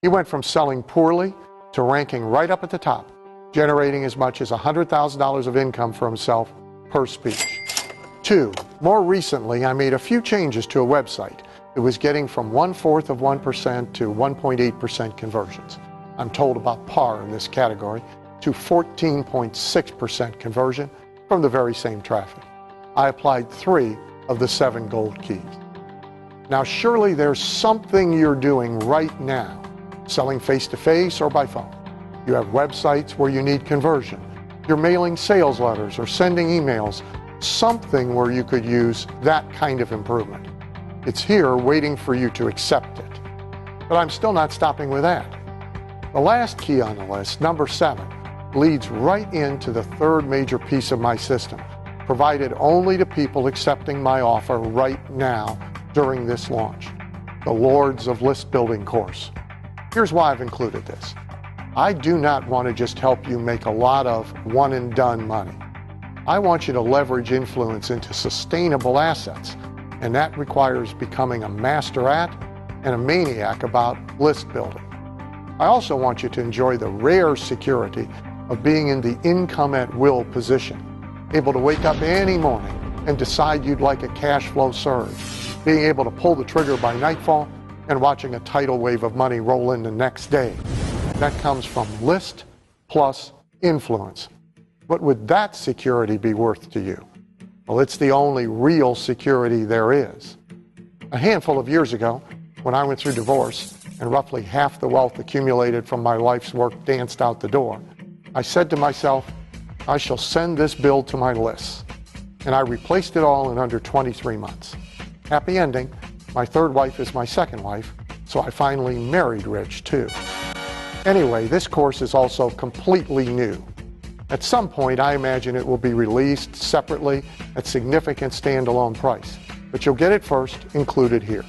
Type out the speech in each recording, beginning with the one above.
He went from selling poorly to ranking right up at the top, generating as much as $100,000 of income for himself per speech. 2, more recently, I made a few changes to a website. It was getting from 0.25% to 1.8% conversions. I'm told about par in this category to 14.6% conversion from the very same traffic. I applied 3 of the 7 gold keys. Now, surely there's something you're doing right now, selling face-to-face or by phone. You have websites where you need conversion. You're mailing sales letters or sending emails, something where you could use that kind of improvement. It's here waiting for you to accept it. But I'm still not stopping with that. The last key on the list, number 7, leads right into the third major piece of my system, provided only to people accepting my offer right now during this launch, the Lords of List Building course. Here's why I've included this. I do not want to just help you make a lot of one-and-done money. I want you to leverage influence into sustainable assets, and that requires becoming a master at and a maniac about list building. I also want you to enjoy the rare security of being in the income at will position, able to wake up any morning and decide you'd like a cash flow surge, being able to pull the trigger by nightfall and watching a tidal wave of money roll in the next day. That comes from list plus influence. What would that security be worth to you? Well, it's the only real security there is. A handful of years ago, when I went through divorce and roughly half the wealth accumulated from my life's work danced out the door, I said to myself, I shall send this bill to my lists. And I replaced it all in under 23 months. Happy ending. My third wife is my second wife, so I finally married rich too. Anyway, this course is also completely new. At some point, I imagine it will be released separately at significant standalone price, but you'll get it first included here.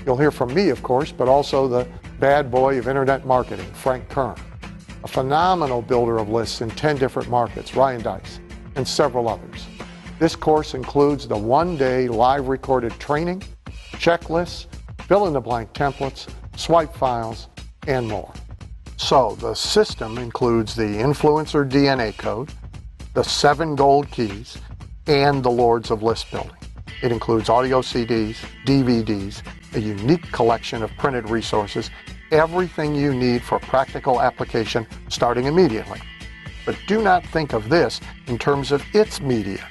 You'll hear from me, of course, but also the bad boy of internet marketing, Frank Kern, a phenomenal builder of lists in 10 different markets, Ryan Dice, and several others. This course includes the one-day live recorded training, checklists, fill-in-the-blank templates, swipe files, and more. So the system includes the influencer DNA code, the 7 gold keys, and the Lords of List Building. It includes audio CDs, DVDs, a unique collection of printed resources, everything you need for practical application starting immediately. But do not think of this in terms of its media.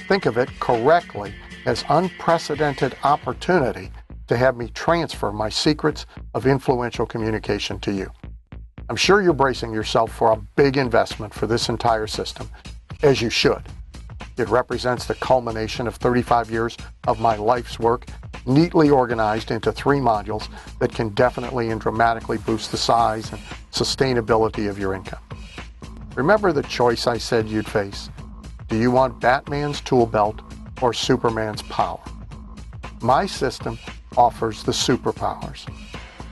Think of it correctly as unprecedented opportunity to have me transfer my secrets of influential communication to you. I'm sure you're bracing yourself for a big investment for this entire system, as you should. It represents the culmination of 35 years of my life's work, neatly organized into 3 modules that can definitely and dramatically boost the size and sustainability of your income. Remember the choice I said you'd face? Do you want Batman's tool belt or Superman's power? My system offers the superpowers.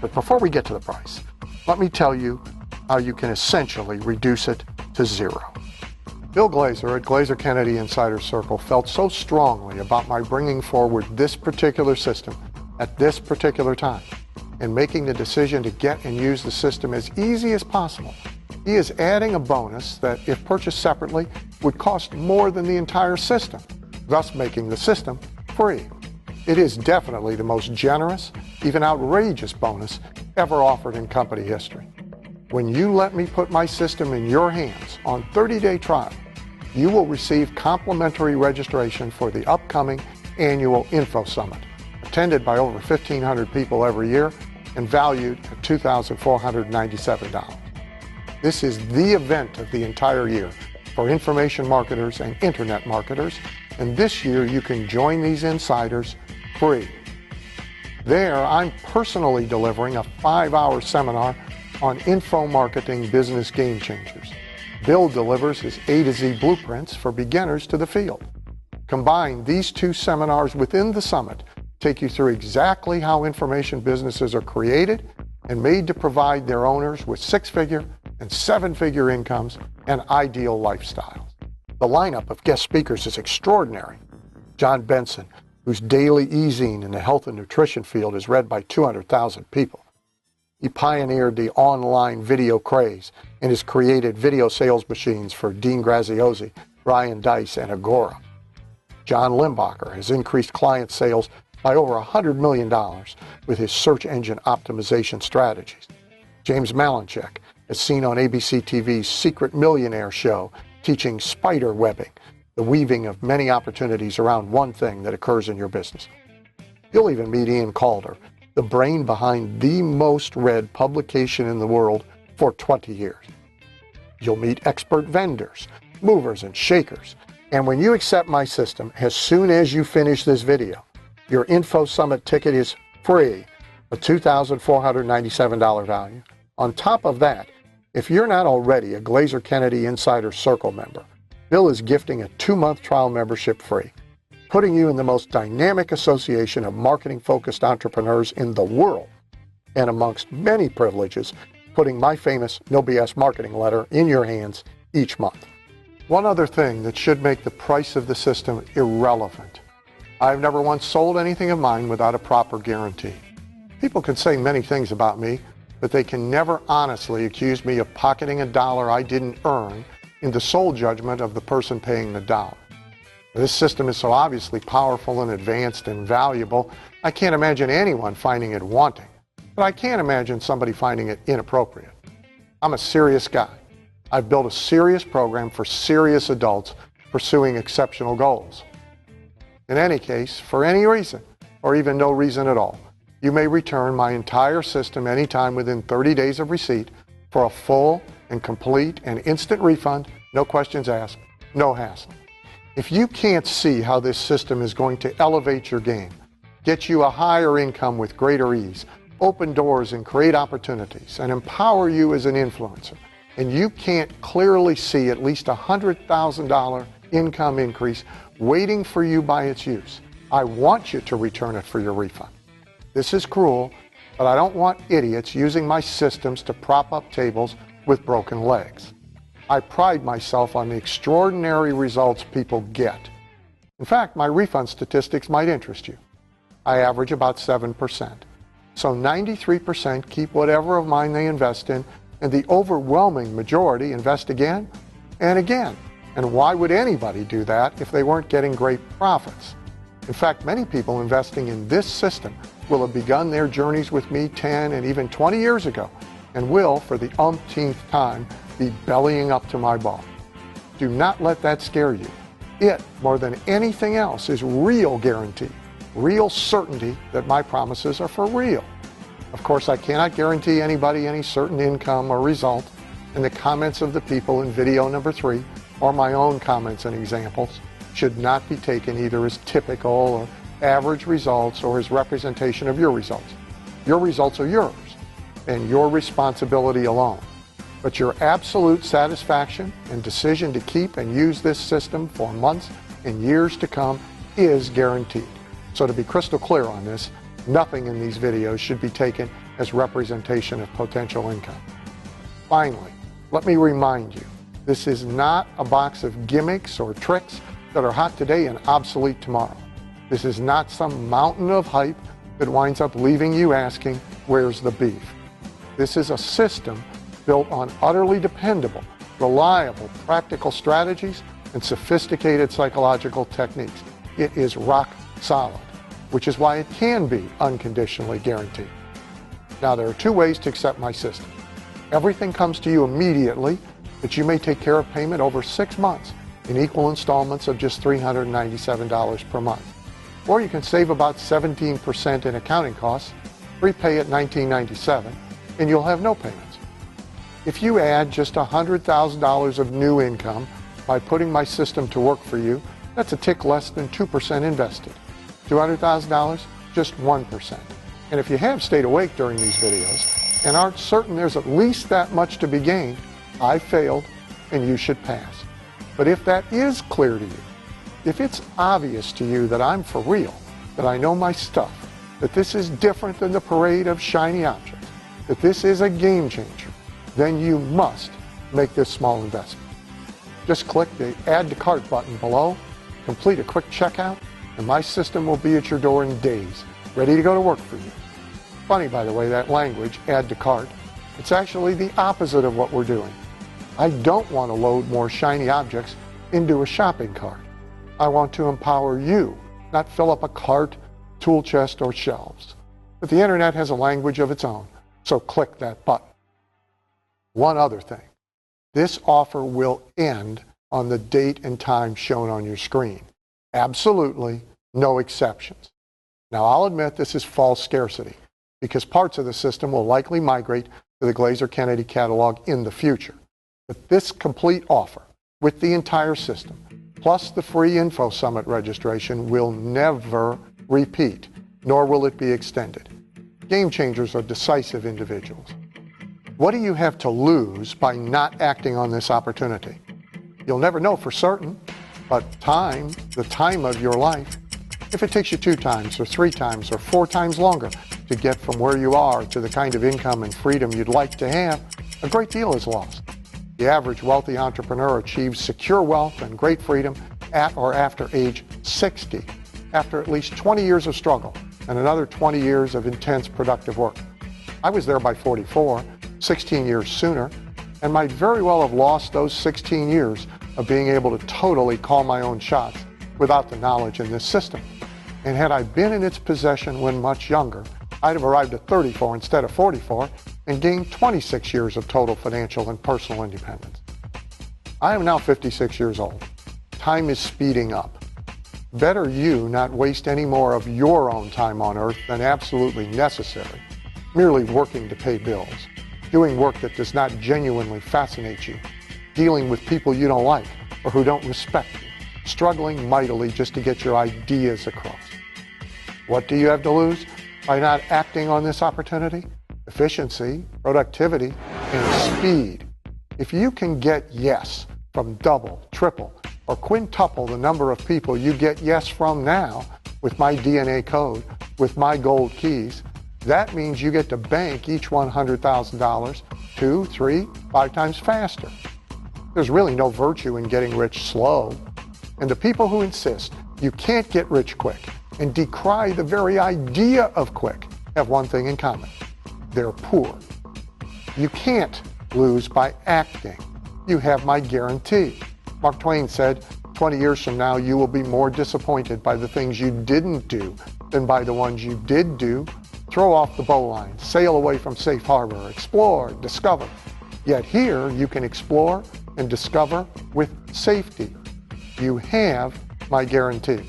But before we get to the price, let me tell you how you can essentially reduce it to 0. Bill Glazer at Glazer Kennedy Insider Circle felt so strongly about my bringing forward this particular system at this particular time and making the decision to get and use the system as easy as possible. He is adding a bonus that, if purchased separately, would cost more than the entire system, thus making the system free. It is definitely the most generous, even outrageous bonus ever offered in company history. When you let me put my system in your hands on 30-day trial, you will receive complimentary registration for the upcoming annual Info Summit, attended by over 1,500 people every year and valued at $2,497. This is the event of the entire year for information marketers and internet marketers, and this year you can join these insiders free. There, I'm personally delivering a 5-hour seminar on info marketing business game changers. Bill delivers his A to Z blueprints for beginners to the field. Combine these 2 seminars within the summit, take you through exactly how information businesses are created and made to provide their owners with 6-figure and 7-figure incomes and ideal lifestyles. The lineup of guest speakers is extraordinary. John Benson, whose daily e-zine in the health and nutrition field is read by 200,000 people. He pioneered the online video craze and has created video sales machines for Dean Graziosi, Ryan Dice, and Agora. John Limbacher has increased client sales by over $100 million with his search engine optimization strategies. James Malinchak, as seen on ABC TV's Secret Millionaire show, teaching spider webbing, the weaving of many opportunities around one thing that occurs in your business. You'll even meet Ian Calder, the brain behind the most read publication in the world for 20 years. You'll meet expert vendors, movers and shakers, and when you accept my system, as soon as you finish this video, your Info Summit ticket is free, a $2,497 value. On top of that, if you're not already a Glazer Kennedy Insider Circle member, Bill is gifting a 2-month trial membership free, putting you in the most dynamic association of marketing-focused entrepreneurs in the world, and amongst many privileges, putting my famous No BS marketing letter in your hands each month. One other thing that should make the price of the system irrelevant. I've never once sold anything of mine without a proper guarantee. People can say many things about me, but they can never honestly accuse me of pocketing a dollar I didn't earn in the sole judgment of the person paying the dollar. This system is so obviously powerful and advanced and valuable, I can't imagine anyone finding it wanting, but I can imagine somebody finding it inappropriate. I'm a serious guy. I've built a serious program for serious adults pursuing exceptional goals. In any case, for any reason, or even no reason at all, you may return my entire system anytime within 30 days of receipt for a full and complete and instant refund, no questions asked, no hassle. If you can't see how this system is going to elevate your game, get you a higher income with greater ease, open doors and create opportunities, and empower you as an influencer, and you can't clearly see at least a $100,000 income increase waiting for you by its use, I want you to return it for your refund. This is cruel, but I don't want idiots using my systems to prop up tables with broken legs. I pride myself on the extraordinary results people get. In fact, my refund statistics might interest you. I average about 7%. So 93% keep whatever of mine they invest in, and the overwhelming majority invest again and again. And why would anybody do that if they weren't getting great profits? In fact, many people investing in this system will have begun their journeys with me 10 and even 20 years ago, and will, for the umpteenth time, be bellying up to my bar. Do not let that scare you. It, more than anything else, is real guarantee, real certainty that my promises are for real. Of course, I cannot guarantee anybody any certain income or result, and the comments of the people in video number 3, or my own comments and examples, should not be taken either as typical or average results or as representation of your results. Your results are yours, and your responsibility alone. But your absolute satisfaction and decision to keep and use this system for months and years to come is guaranteed. So to be crystal clear on this, nothing in these videos should be taken as representation of potential income. Finally, let me remind you, this is not a box of gimmicks or tricks that are hot today and obsolete tomorrow. This is not some mountain of hype that winds up leaving you asking, where's the beef? This is a system built on utterly dependable, reliable, practical strategies and sophisticated psychological techniques. It is rock solid, which is why it can be unconditionally guaranteed. Now, there are 2 ways to accept my system. Everything comes to you immediately, but you may take care of payment over 6 months in equal installments of just $397 per month. Or you can save about 17% in accounting costs, prepay at $1997, and you'll have no payments. If you add just $100,000 of new income by putting my system to work for you, that's a tick less than 2% invested. $200,000, just 1%. And if you have stayed awake during these videos and aren't certain there's at least that much to be gained, I failed and you should pass. But if that is clear to you, if it's obvious to you that I'm for real, that I know my stuff, that this is different than the parade of shiny objects, that this is a game changer, then you must make this small investment. Just click the Add to Cart button below, complete a quick checkout, and my system will be at your door in days, ready to go to work for you. Funny, by the way, that language, add to cart. It's actually the opposite of what we're doing. I don't want to load more shiny objects into a shopping cart. I want to empower you, not fill up a cart, tool chest, or shelves. But the internet has a language of its own, so click that button. One other thing. This offer will end on the date and time shown on your screen. Absolutely no exceptions. Now, I'll admit this is false scarcity because parts of the system will likely migrate to the Glazer-Kennedy catalog in the future. But this complete offer with the entire system, plus the free Info Summit registration, will never repeat, nor will it be extended. Game changers are decisive individuals. What do you have to lose by not acting on this opportunity? You'll never know for certain, but time, the time of your life, if it takes you 2 times or 3 times or 4 times longer to get from where you are to the kind of income and freedom you'd like to have, a great deal is lost. The average wealthy entrepreneur achieves secure wealth and great freedom at or after age 60, after at least 20 years of struggle and another 20 years of intense productive work. I was there by 44, 16 years sooner, and might very well have lost those 16 years of being able to totally call my own shots without the knowledge in this system. And had I been in its possession when much younger, I'd have arrived at 34 instead of 44 and gained 26 years of total financial and personal independence. I am now 56 years old. Time is speeding up. Better you not waste any more of your own time on earth than absolutely necessary, merely working to pay bills, doing work that does not genuinely fascinate you, dealing with people you don't like or who don't respect you, struggling mightily just to get your ideas across. What do you have to lose by not acting on this opportunity? Efficiency, productivity, and speed. If you can get yes from double, triple, or quintuple the number of people you get yes from now with my DNA code, with my gold keys, that means you get to bank each $100,000 2, 3, 5 times faster. There's really no virtue in getting rich slow. And the people who insist you can't get rich quick and decry the very idea of quick have one thing in common. They're poor. You can't lose by acting. You have my guarantee. Mark Twain said, 20 years from now, you will be more disappointed by the things you didn't do than by the ones you did do. Throw off the bowline, sail away from safe harbor, explore, discover. Yet here, you can explore and discover with safety. You have my guarantee.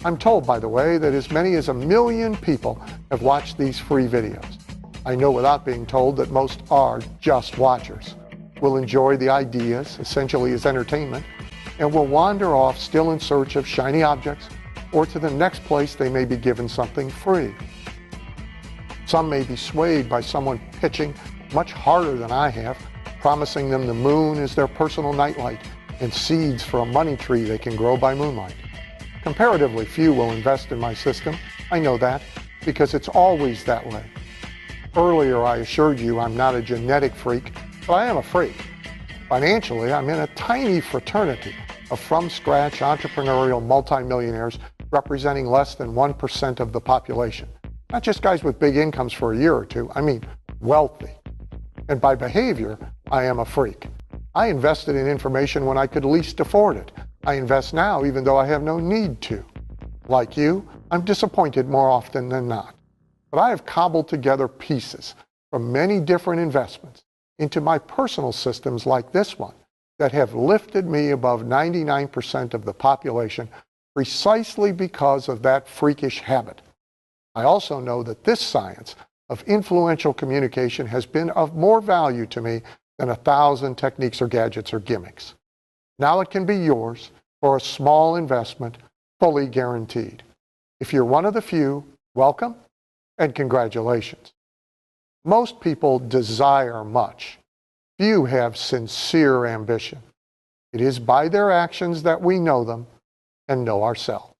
I'm told, by the way, that as many as 1 million people have watched these free videos. I know without being told that most are just watchers, will enjoy the ideas, essentially as entertainment, and will wander off still in search of shiny objects or to the next place they may be given something free. Some may be swayed by someone pitching much harder than I have, promising them the moon is their personal nightlight and seeds for a money tree they can grow by moonlight. Comparatively few will invest in my system. I know that because it's always that way. Earlier, I assured you I'm not a genetic freak, but I am a freak. Financially, I'm in a tiny fraternity of from-scratch entrepreneurial multimillionaires representing less than 1% of the population. Not just guys with big incomes for a year or two, I mean wealthy. And by behavior, I am a freak. I invested in information when I could least afford it. I invest now even though I have no need to. Like you, I'm disappointed more often than not. But I have cobbled together pieces from many different investments into my personal systems like this one that have lifted me above 99% of the population precisely because of that freakish habit. I also know that this science of influential communication has been of more value to me than 1,000 techniques or gadgets or gimmicks. Now it can be yours for a small investment, fully guaranteed. If you're one of the few, welcome and congratulations. Most people desire much. Few have sincere ambition. It is by their actions that we know them and know ourselves.